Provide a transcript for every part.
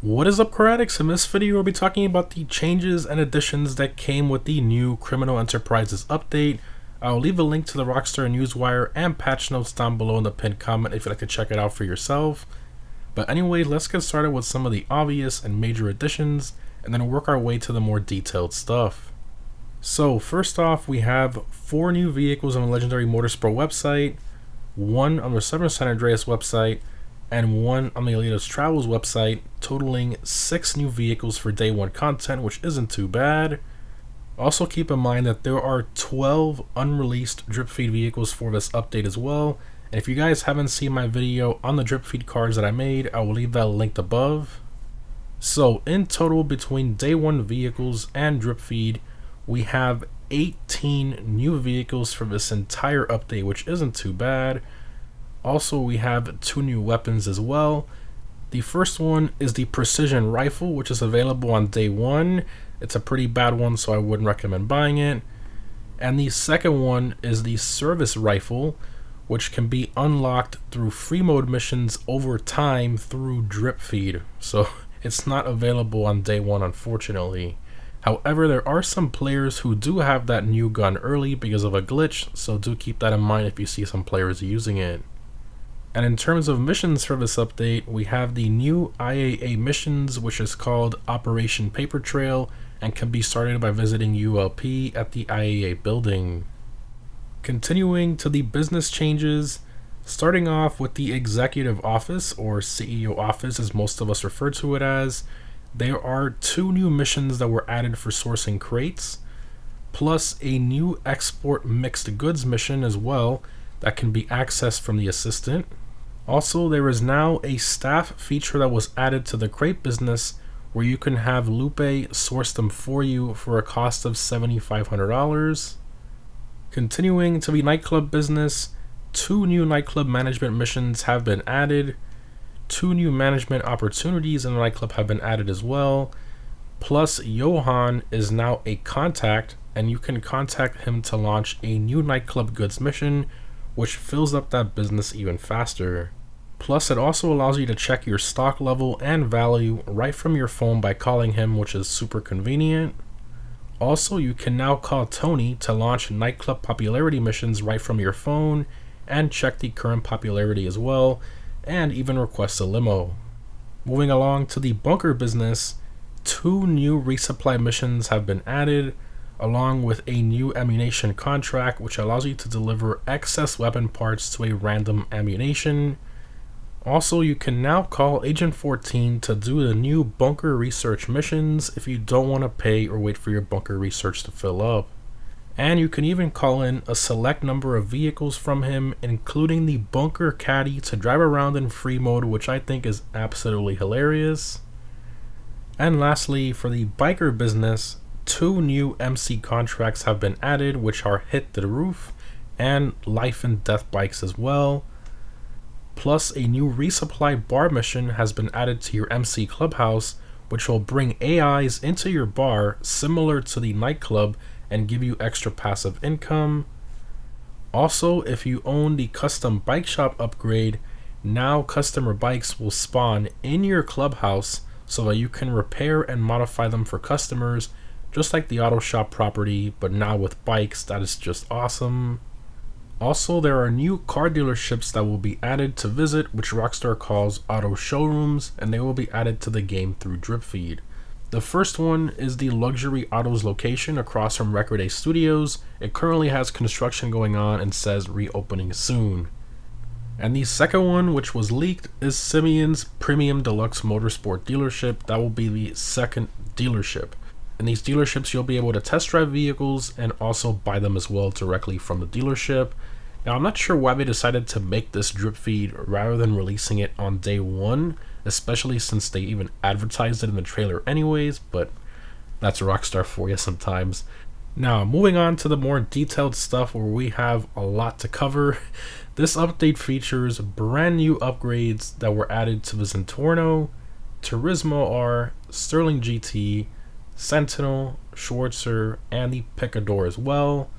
What is up, Karatics? In this video, we'll be talking about the changes and additions that came with the new Criminal Enterprises update. I'll leave a link to the Rockstar Newswire and patch notes down below in the pinned comment if you'd like to check it out for yourself. But anyway, let's get started with some of the obvious and major additions, and then work our way to the more detailed stuff. So first off, we have 4 new vehicles on the Legendary Motorsport website, 1 on the Severn San Andreas website, and 1 on the Alitos Travels website, totaling 6 new vehicles for day 1 content, which isn't too bad. Also keep in mind that there are 12 unreleased drip feed vehicles for this update as well, and if you guys haven't seen my video on the drip feed cards that I made, I will leave that linked above. So in total, between day 1 vehicles and drip feed, we have 18 new vehicles for this entire update, which isn't too bad. Also, we have 2 new weapons as well. The first one is the Precision Rifle, which is available on day 1. It's a pretty bad one, so I wouldn't recommend buying it. And the second one is the Service Rifle, which can be unlocked through free mode missions over time through drip feed. So it's not available on day 1, unfortunately. However, there are some players who do have that new gun early because of a glitch, so do keep that in mind if you see some players using it. And in terms of missions for this update, we have the new IAA missions, which is called Operation Paper Trail, and can be started by visiting ULP at the IAA building. Continuing to the business changes, starting off with the Executive Office, or CEO Office as most of us refer to it as, there are 2 new missions that were added for sourcing crates, plus a new Export Mixed Goods mission as well that can be accessed from the assistant. Also, there is now a staff feature that was added to the crate business where you can have Lupe source them for you for a cost of $7,500. Continuing to the nightclub business, 2 new nightclub management missions have been added. 2 new management opportunities in the nightclub have been added as well. Plus, Johan is now a contact, and you can contact him to launch a new nightclub goods mission, which fills up that business even faster. Plus, it also allows you to check your stock level and value right from your phone by calling him, which is super convenient. Also, you can now call Tony to launch nightclub popularity missions right from your phone and check the current popularity as well, and even request a limo. Moving along to the bunker business, 2 new resupply missions have been added, along with a new ammunition contract which allows you to deliver excess weapon parts to a random ammunition. Also, you can now call Agent 14 to do the new bunker research missions if you don't want to pay or wait for your bunker research to fill up. And you can even call in a select number of vehicles from him, including the bunker caddy to drive around in free mode, which I think is absolutely hilarious. And lastly, for the biker business, 2 new MC contracts have been added, which are Hit the Roof and Life and Death bikes as well. Plus, a new resupply bar mission has been added to your MC Clubhouse, which will bring AIs into your bar similar to the nightclub and give you extra passive income. Also, if you own the custom bike shop upgrade, now customer bikes will spawn in your clubhouse so that you can repair and modify them for customers, just like the auto shop property, but now with bikes. That is just awesome. Also, there are new car dealerships that will be added to visit, which Rockstar calls auto showrooms, and they will be added to the game through drip feed. The first one is the Luxury Autos location across from Record A Studios. It currently has construction going on and says reopening soon. And the second one, which was leaked, is Simeon's Premium Deluxe Motorsport dealership. That will be the second dealership. In these dealerships, you'll be able to test drive vehicles and also buy them as well directly from the dealership. Now, I'm not sure why they decided to make this drip feed rather than releasing it on day 1, especially since they even advertised it in the trailer anyways, but that's Rockstar for you sometimes. Now, moving on to the more detailed stuff where we have a lot to cover. This update features brand new upgrades that were added to the Zentorno, Turismo R, Sterling GT, Sentinel, Schwarzer, and the Picador as well.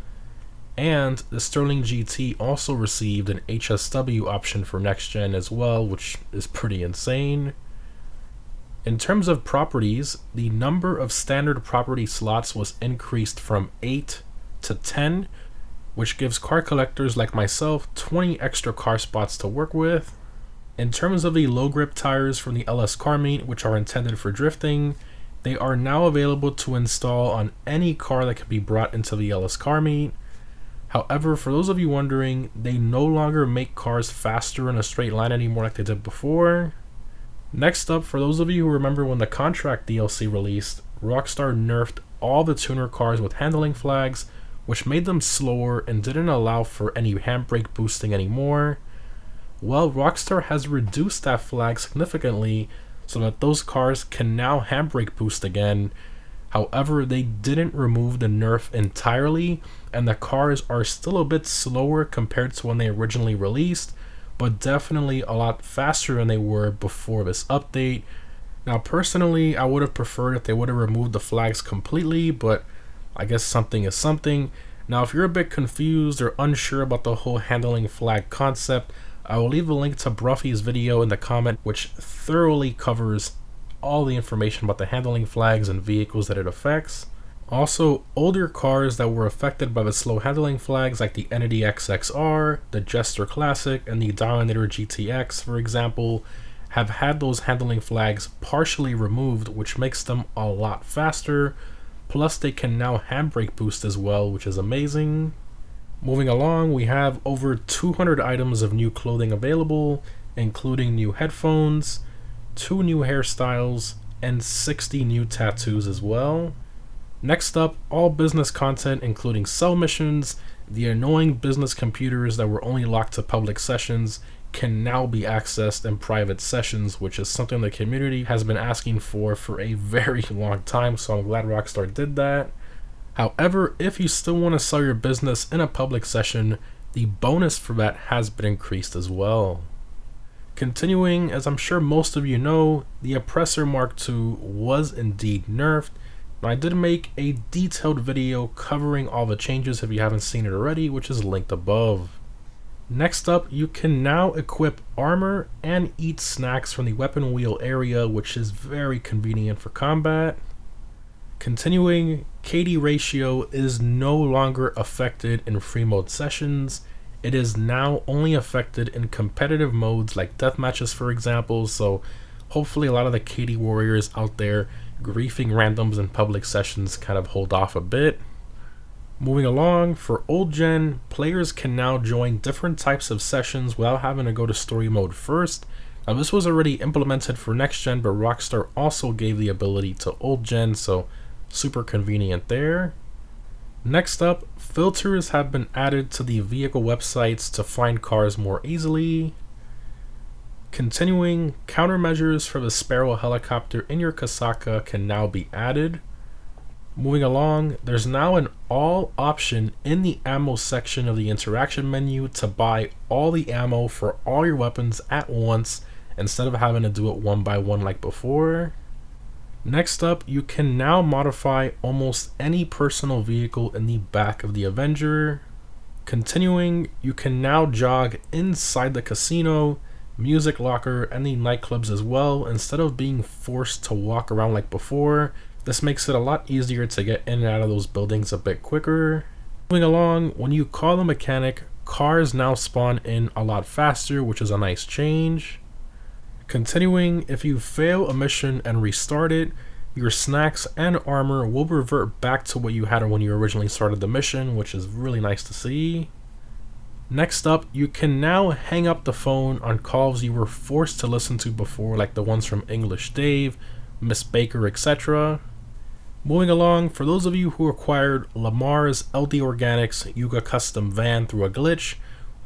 And the Sterling GT also received an HSW option for next gen as well, which is pretty insane. In terms of properties, the number of standard property slots was increased from 8 to 10, which gives car collectors like myself 20 extra car spots to work with. In terms of the low grip tires from the LS Car Meet, which are intended for drifting, they are now available to install on any car that can be brought into the LS Car Meet. However, for those of you wondering, they no longer make cars faster in a straight line anymore like they did before. Next up, for those of you who remember when the Contract DLC released, Rockstar nerfed all the tuner cars with handling flags, which made them slower and didn't allow for any handbrake boosting anymore. Well, Rockstar has reduced that flag significantly so that those cars can now handbrake boost again. However, they didn't remove the nerf entirely, and the cars are still a bit slower compared to when they originally released, but definitely a lot faster than they were before this update. Now, personally, I would have preferred if they would have removed the flags completely, but I guess something is something. Now, if you're a bit confused or unsure about the whole handling flag concept, I will leave a link to Bruffy's video in the comment, which thoroughly covers all the information about the handling flags and vehicles that it affects. Also, older cars that were affected by the slow handling flags, like the Entity XXR, the Jester Classic, and the Dominator GTX, for example, have had those handling flags partially removed, which makes them a lot faster. Plus, they can now handbrake boost as well, which is amazing. Moving along, we have over 200 items of new clothing available, including new headphones, 2 new hairstyles, and 60 new tattoos as well. Next up, all business content including cell missions, the annoying business computers that were only locked to public sessions can now be accessed in private sessions, which is something the community has been asking for a very long time, so I'm glad Rockstar did that. However, if you still want to sell your business in a public session, the bonus for that has been increased as well. Continuing, as I'm sure most of you know, the Oppressor Mark II was indeed nerfed. I did make a detailed video covering all the changes if you haven't seen it already, which is linked above. Next up, you can now equip armor and eat snacks from the weapon wheel area, which is very convenient for combat. Continuing, KD ratio is no longer affected in free mode sessions. It is now only affected in competitive modes like deathmatches, for example, so hopefully a lot of the KD warriors out there griefing randoms in public sessions kind of hold off a bit. Moving along, for old gen, players can now join different types of sessions without having to go to story mode first. Now, this was already implemented for next gen, but Rockstar also gave the ability to old gen, so super convenient there. Next up, filters have been added to the vehicle websites to find cars more easily. Continuing, countermeasures for the Sparrow helicopter in your Kasaka can now be added. Moving along, there's now an all option in the ammo section of the interaction menu to buy all the ammo for all your weapons at once instead of having to do it one by one like before. Next up, you can now modify almost any personal vehicle in the back of the Avenger. Continuing, you can now jog inside the casino, music locker, and the nightclubs as well instead of being forced to walk around like before. This makes it a lot easier to get in and out of those buildings a bit quicker. Moving along, when you call a mechanic, cars now spawn in a lot faster, which is a nice change. Continuing, if you fail a mission and restart it, your snacks and armor will revert back to what you had when you originally started the mission, which is really nice to see. Next up, you can now hang up the phone on calls you were forced to listen to before, like the ones from English Dave, Miss Baker, etc. Moving along, for those of you who acquired Lamar's LD Organics Yuga Custom van through a glitch,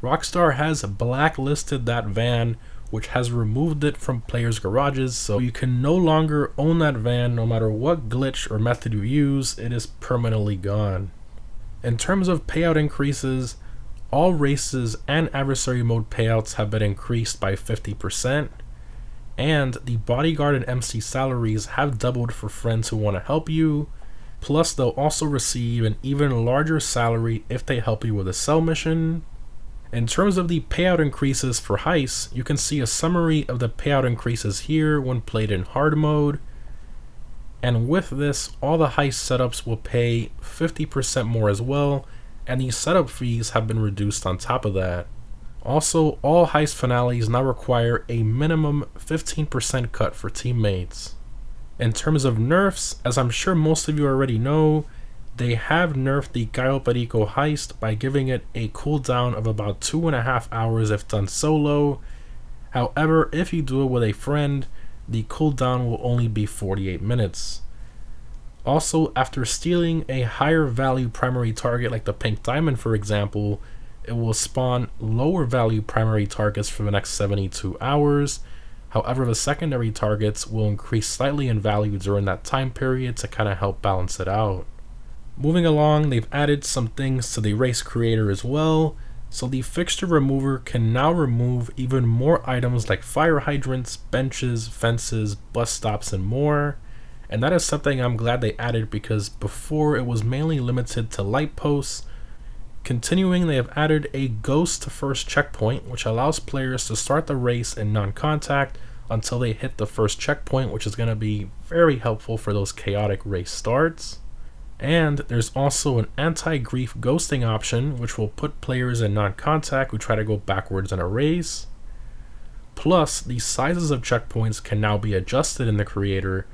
Rockstar has blacklisted that van, which has removed it from players' garages, so you can no longer own that van no matter what glitch or method you use. It is permanently gone. In terms of payout increases, all races and adversary mode payouts have been increased by 50%, and the bodyguard and MC salaries have doubled for friends who want to help you. Plus, they'll also receive an even larger salary if they help you with a cell mission. In terms of the payout increases for Heist, you can see a summary of the payout increases here when played in hard mode. And with this, all the Heist setups will pay 50% more as well, and the setup fees have been reduced on top of that. Also, all Heist finales now require a minimum 15% cut for teammates. In terms of nerfs, as I'm sure most of you already know, they have nerfed the Gallo Perico Heist by giving it a cooldown of about 2.5 hours if done solo. However, if you do it with a friend, the cooldown will only be 48 minutes. Also, after stealing a higher value primary target like the Pink Diamond for example, it will spawn lower value primary targets for the next 72 hours. However, the secondary targets will increase slightly in value during that time period to kind of help balance it out. Moving along, they've added some things to the race creator as well. So the fixture remover can now remove even more items like fire hydrants, benches, fences, bus stops, and more. And that is something I'm glad they added because before it was mainly limited to light posts. Continuing, they have added a ghost to first checkpoint, which allows players to start the race in non-contact until they hit the first checkpoint, which is going to be very helpful for those chaotic race starts. And there's also an anti-grief ghosting option, which will put players in non-contact who try to go backwards in a race. Plus, the sizes of checkpoints can now be adjusted in the creator.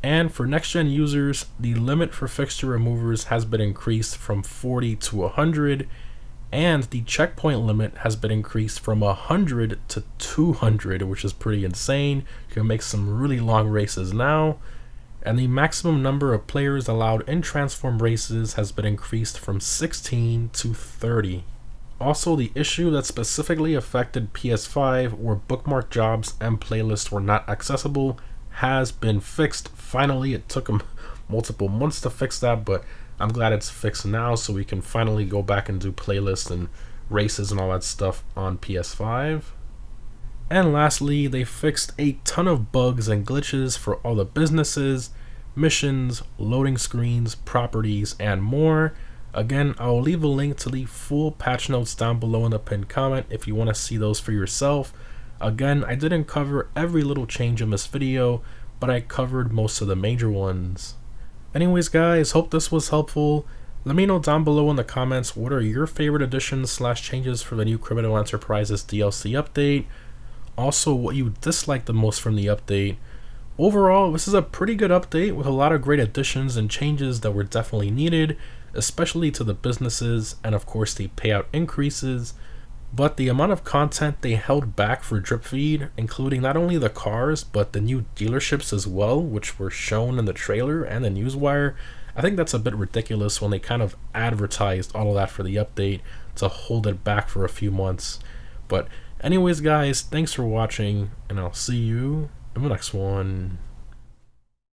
And for next-gen users, the limit for fixture removers has been increased from 40 to 100, and the checkpoint limit has been increased from 100 to 200, which is pretty insane. You can make some really long races now. And the maximum number of players allowed in transform races has been increased from 16 to 30. Also, the issue that specifically affected PS5 where bookmark jobs and playlists were not accessible has been fixed. Finally, it took them multiple months to fix that, but I'm glad it's fixed now so we can finally go back and do playlists and races and all that stuff on PS5. And lastly, they fixed a ton of bugs and glitches for all the businesses, missions, loading screens, properties, and more. Again, I will leave a link to the full patch notes down below in the pinned comment if you want to see those for yourself. Again, I didn't cover every little change in this video, but I covered most of the major ones. Anyways guys, hope this was helpful. Let me know down below in the comments what are your favorite additions / changes for the new Criminal Enterprises DLC update. Also, what you disliked the most from the update. Overall, this is a pretty good update with a lot of great additions and changes that were definitely needed, especially to the businesses and of course the payout increases. But the amount of content they held back for Drip Feed, including not only the cars but the new dealerships as well, which were shown in the trailer and the newswire, I think that's a bit ridiculous when they kind of advertised all of that for the update to hold it back for a few months. But anyways guys, thanks for watching, and I'll see you in the next one.